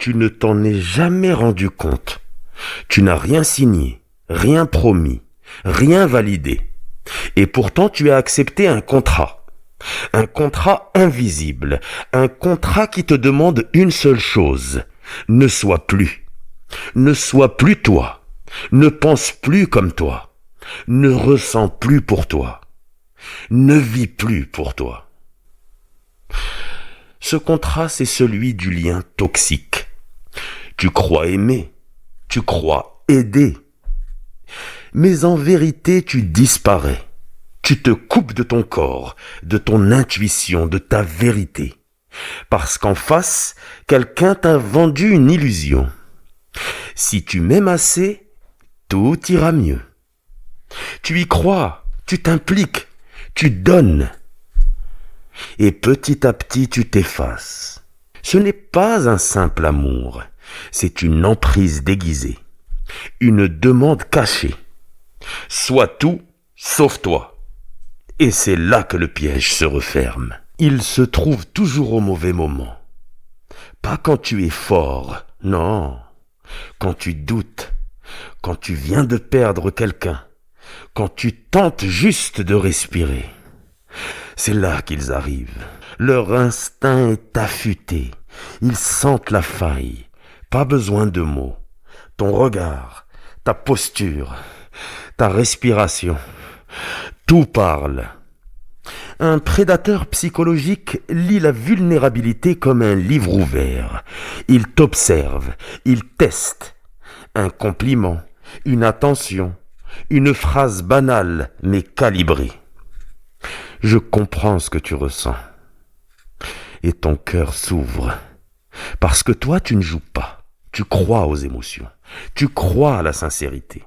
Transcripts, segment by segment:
tu ne t'en es jamais rendu compte. Tu n'as rien signé, rien promis, rien validé. Et pourtant tu as accepté un contrat invisible, un contrat qui te demande une seule chose. Ne sois plus toi, ne pense plus comme toi, ne ressens plus pour toi, ne vis plus pour toi. Ce contrat, c'est celui du lien toxique. Tu crois aimer, tu crois aider, mais en vérité tu disparais. Tu te coupes de ton corps, de ton intuition, de ta vérité. Parce qu'en face, quelqu'un t'a vendu une illusion. Si tu m'aimes assez, tout ira mieux. Tu y crois, tu t'impliques, tu donnes. Et petit à petit, tu t'effaces. Ce n'est pas un simple amour, c'est une emprise déguisée, une demande cachée. Sois tout, sauf toi. Et c'est là que le piège se referme. Il se trouve toujours au mauvais moment. Pas quand tu es fort, non. Quand tu doutes, quand tu viens de perdre quelqu'un, quand tu tentes juste de respirer. C'est là qu'ils arrivent. Leur instinct est affûté. Ils sentent la faille. Pas besoin de mots. Ton regard, ta posture, ta respiration. Tout parle. Un prédateur psychologique lit la vulnérabilité comme un livre ouvert. Il t'observe, il teste. Un compliment, une attention, une phrase banale mais calibrée. Je comprends ce que tu ressens. Et ton cœur s'ouvre. Parce que toi, tu ne joues pas. Tu crois aux émotions. Tu crois à la sincérité.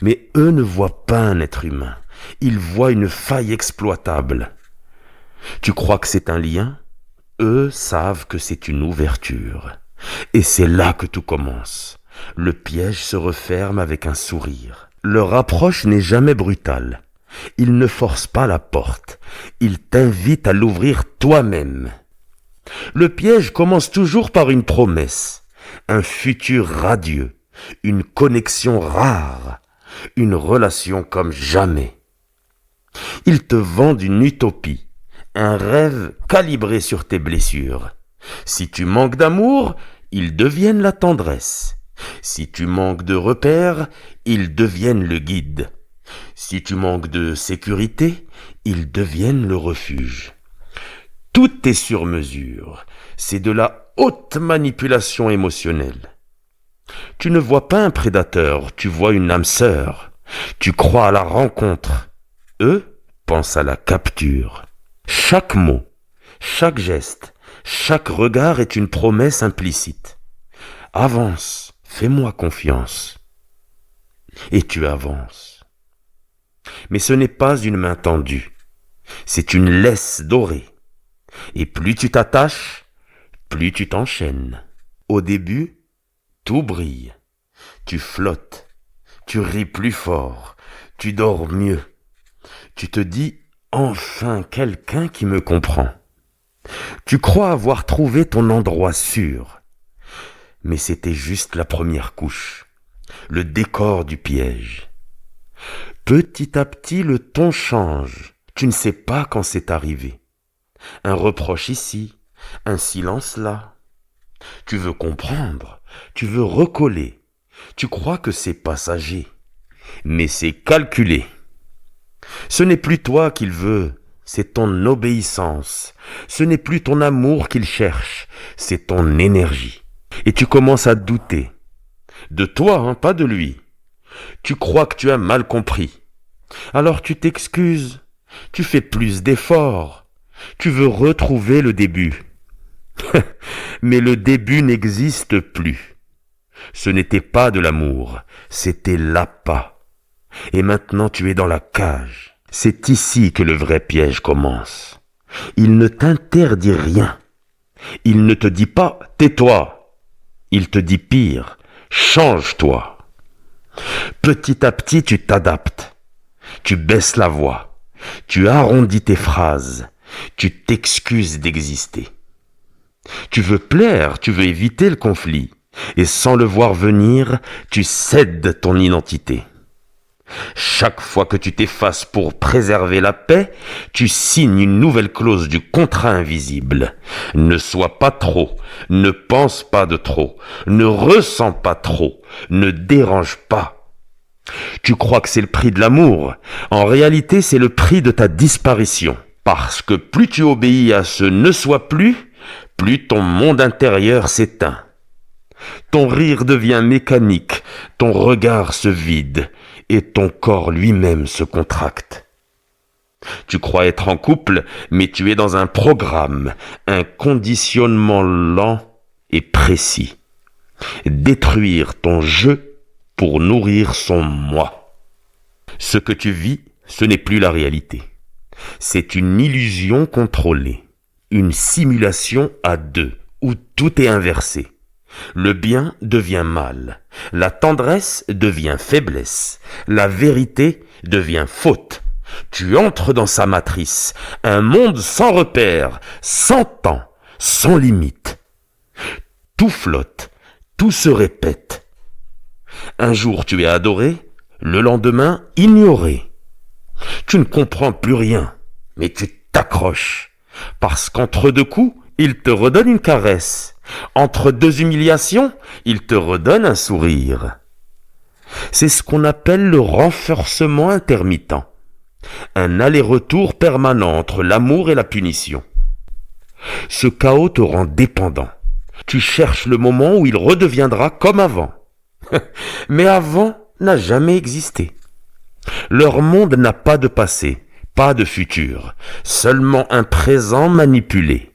Mais eux ne voient pas un être humain. Ils voient une faille exploitable. Tu crois que c'est un lien? Eux savent que c'est une ouverture. Et c'est là que tout commence. Le piège se referme avec un sourire. Leur approche n'est jamais brutale. Ils ne forcent pas la porte. Ils t'invitent à l'ouvrir toi-même. Le piège commence toujours par une promesse, un futur radieux, une connexion rare, une relation comme jamais. Ils te vendent une utopie, un rêve calibré sur tes blessures. Si tu manques d'amour, ils deviennent la tendresse. Si tu manques de repères, ils deviennent le guide. Si tu manques de sécurité, ils deviennent le refuge. Tout est sur mesure. C'est de la haute manipulation émotionnelle. Tu ne vois pas un prédateur, tu vois une âme sœur. Tu crois à la rencontre. Eux pensent à la capture. Chaque mot, chaque geste, chaque regard est une promesse implicite. Avance, fais-moi confiance. Et tu avances. Mais ce n'est pas une main tendue, c'est une laisse dorée. Et plus tu t'attaches, plus tu t'enchaînes. Au début, tout brille. Tu flottes, tu ris plus fort, tu dors mieux. Tu te dis, enfin quelqu'un qui me comprend. Tu crois avoir trouvé ton endroit sûr. Mais c'était juste la première couche, le décor du piège. Petit à petit, le ton change. Tu ne sais pas quand c'est arrivé. Un reproche ici, un silence là. Tu veux comprendre, tu veux recoller. Tu crois que c'est passager, mais c'est calculé. Ce n'est plus toi qu'il veut, c'est ton obéissance. Ce n'est plus ton amour qu'il cherche, c'est ton énergie. Et tu commences à douter. De toi, pas de lui. Tu crois que tu as mal compris. Alors tu t'excuses, tu fais plus d'efforts. Tu veux retrouver le début. Mais le début n'existe plus. Ce n'était pas de l'amour, c'était l'appât. Et maintenant tu es dans la cage. C'est ici que le vrai piège commence. Il ne t'interdit rien. Il ne te dit pas « tais-toi ». Il te dit pire « change-toi ». Petit à petit tu t'adaptes. Tu baisses la voix. Tu arrondis tes phrases. Tu t'excuses d'exister. Tu veux plaire, tu veux éviter le conflit. Et sans le voir venir, tu cèdes ton identité. Chaque fois que tu t'effaces pour préserver la paix, tu signes une nouvelle clause du contrat invisible. Ne sois pas trop, ne pense pas de trop, ne ressens pas trop, ne dérange pas. Tu crois que c'est le prix de l'amour. En réalité, c'est le prix de ta disparition. Parce que plus tu obéis à ce ne sois plus ton monde intérieur s'éteint. Ton rire devient mécanique, ton regard se vide et ton corps lui-même se contracte. Tu crois être en couple, mais tu es dans un programme, un conditionnement lent et précis. Détruire ton je pour nourrir son moi. Ce que tu vis, ce n'est plus la réalité. C'est une illusion contrôlée, une simulation à deux, où tout est inversé. Le bien devient mal, la tendresse devient faiblesse, la vérité devient faute. Tu entres dans sa matrice, un monde sans repère, sans temps, sans limite. Tout flotte, tout se répète. Un jour tu es adoré, le lendemain ignoré. Tu ne comprends plus rien, mais tu t'accroches, parce qu'entre deux coups, il te redonne une caresse. Entre deux humiliations, il te redonne un sourire. C'est ce qu'on appelle le renforcement intermittent. Un aller-retour permanent entre l'amour et la punition. Ce chaos te rend dépendant. Tu cherches le moment où il redeviendra comme avant. Mais avant n'a jamais existé. Leur monde n'a pas de passé, pas de futur, seulement un présent manipulé.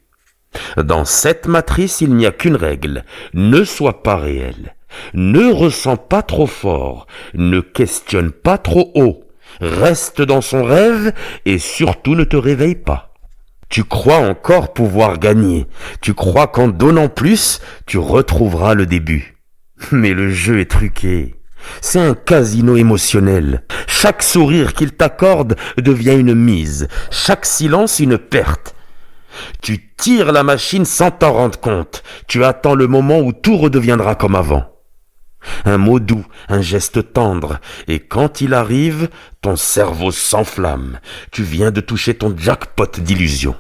Dans cette matrice, il n'y a qu'une règle. Ne sois pas réel. Ne ressens pas trop fort. Ne questionne pas trop haut. Reste dans son rêve et surtout ne te réveille pas. Tu crois encore pouvoir gagner. Tu crois qu'en donnant plus, tu retrouveras le début. Mais le jeu est truqué. C'est un casino émotionnel. Chaque sourire qu'il t'accorde devient une mise. Chaque silence une perte. Tu tires la machine sans t'en rendre compte. Tu attends le moment où tout redeviendra comme avant. Un mot doux, un geste tendre, et quand il arrive, ton cerveau s'enflamme. Tu viens de toucher ton jackpot d'illusion.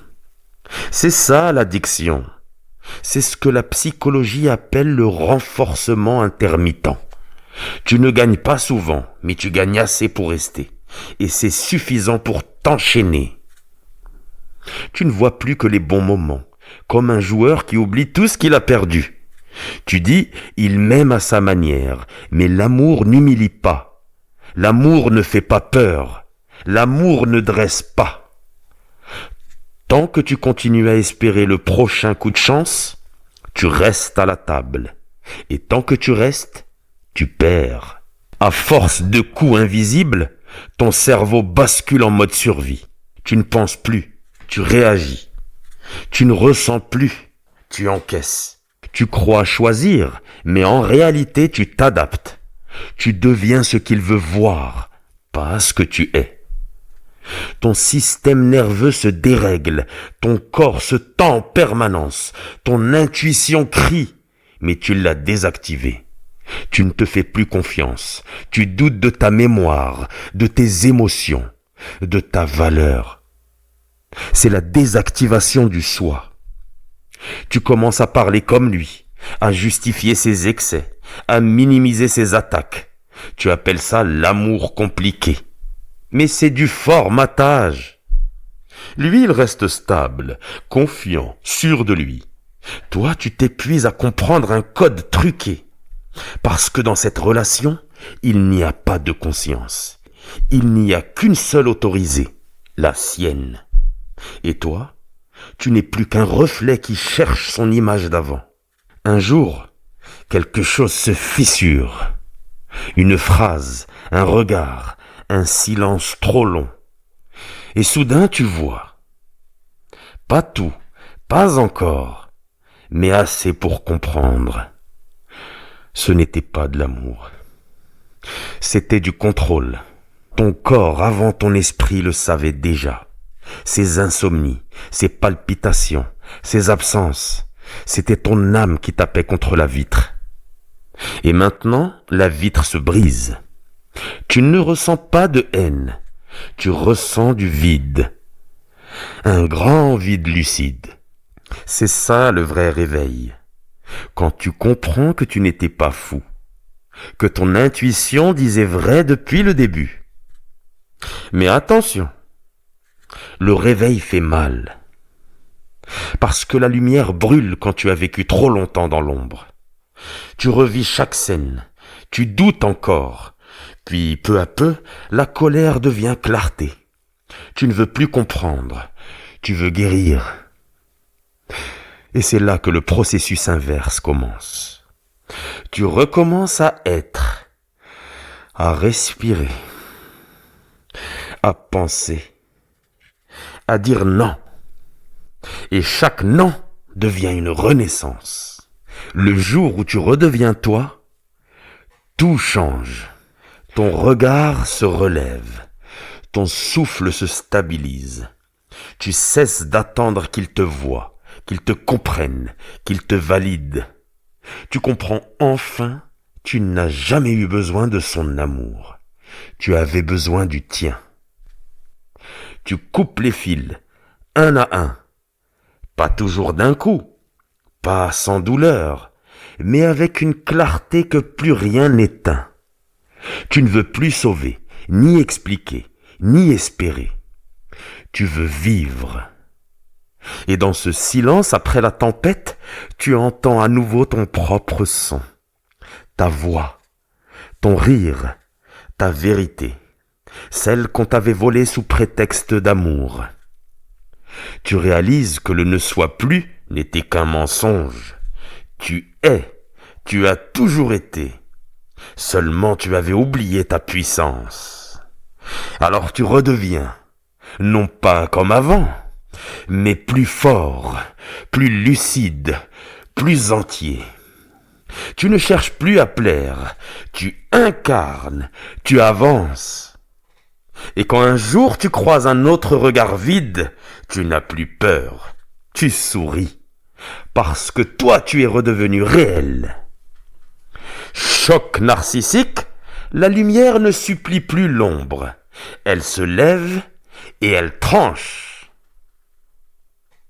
C'est ça l'addiction. C'est ce que la psychologie appelle le renforcement intermittent. Tu ne gagnes pas souvent, mais tu gagnes assez pour rester. Et c'est suffisant pour t'enchaîner. Tu ne vois plus que les bons moments, comme un joueur qui oublie tout ce qu'il a perdu. Tu dis, il m'aime à sa manière, mais l'amour n'humilie pas. L'amour ne fait pas peur. L'amour ne dresse pas. Tant que tu continues à espérer le prochain coup de chance, tu restes à la table. Et tant que tu restes, tu perds. À force de coups invisibles, ton cerveau bascule en mode survie. Tu ne penses plus. Tu réagis. Tu ne ressens plus. Tu encaisses. Tu crois choisir, mais en réalité, tu t'adaptes. Tu deviens ce qu'il veut voir, pas ce que tu es. Ton système nerveux se dérègle, ton corps se tend en permanence, ton intuition crie, mais tu l'as désactivée. Tu ne te fais plus confiance. Tu doutes de ta mémoire, de tes émotions, de ta valeur. C'est la désactivation du soi. Tu commences à parler comme lui, à justifier ses excès, à minimiser ses attaques. Tu appelles ça l'amour compliqué. Mais c'est du formatage. Lui, il reste stable, confiant, sûr de lui. Toi, tu t'épuises à comprendre un code truqué. Parce que dans cette relation, il n'y a pas de conscience. Il n'y a qu'une seule autorisée, la sienne. Et toi, tu n'es plus qu'un reflet qui cherche son image d'avant. Un jour, quelque chose se fissure. Une phrase, un regard, un silence trop long. Et soudain tu vois. Pas tout, pas encore, mais assez pour comprendre. Ce n'était pas de l'amour. C'était du contrôle. Ton corps avant ton esprit le savait déjà. Ses insomnies, ses palpitations, ses absences, C'était ton âme qui tapait contre la vitre. Et maintenant, la vitre se brise. Tu ne ressens pas de haine. Tu ressens du vide. Un grand vide lucide. C'est ça le vrai réveil. Quand tu comprends que tu n'étais pas fou. Que ton intuition disait vrai depuis le début. Mais attention, le réveil fait mal. Parce que la lumière brûle quand tu as vécu trop longtemps dans l'ombre. Tu revis chaque scène, tu doutes encore, puis peu à peu, la colère devient clarté. Tu ne veux plus comprendre, tu veux guérir. Et c'est là que le processus inverse commence. Tu recommences à être, à respirer, à penser, à dire non. Et chaque non devient une renaissance. Le jour où tu redeviens toi, tout change. Ton regard se relève. Ton souffle se stabilise. Tu cesses d'attendre qu'il te voie, qu'il te comprenne, qu'il te valide. Tu comprends enfin, tu n'as jamais eu besoin de son amour. Tu avais besoin du tien. Tu coupes les fils, un à un. Pas toujours d'un coup, pas sans douleur, mais avec une clarté que plus rien n'éteint. Tu ne veux plus sauver, ni expliquer, ni espérer. Tu veux vivre. Et dans ce silence après la tempête, tu entends à nouveau ton propre son, ta voix, ton rire, ta vérité, celle qu'on t'avait volée sous prétexte d'amour. Tu réalises que le ne soit plus n'était qu'un mensonge. Tu es, tu as toujours été. Seulement tu avais oublié ta puissance. Alors tu redeviens, non pas comme avant, mais plus fort, plus lucide, plus entier. Tu ne cherches plus à plaire, tu incarnes, tu avances. Et quand un jour tu croises un autre regard vide, tu n'as plus peur, tu souris, parce que toi tu es redevenu réel. Choc narcissique, la lumière ne supplie plus l'ombre, elle se lève et elle tranche.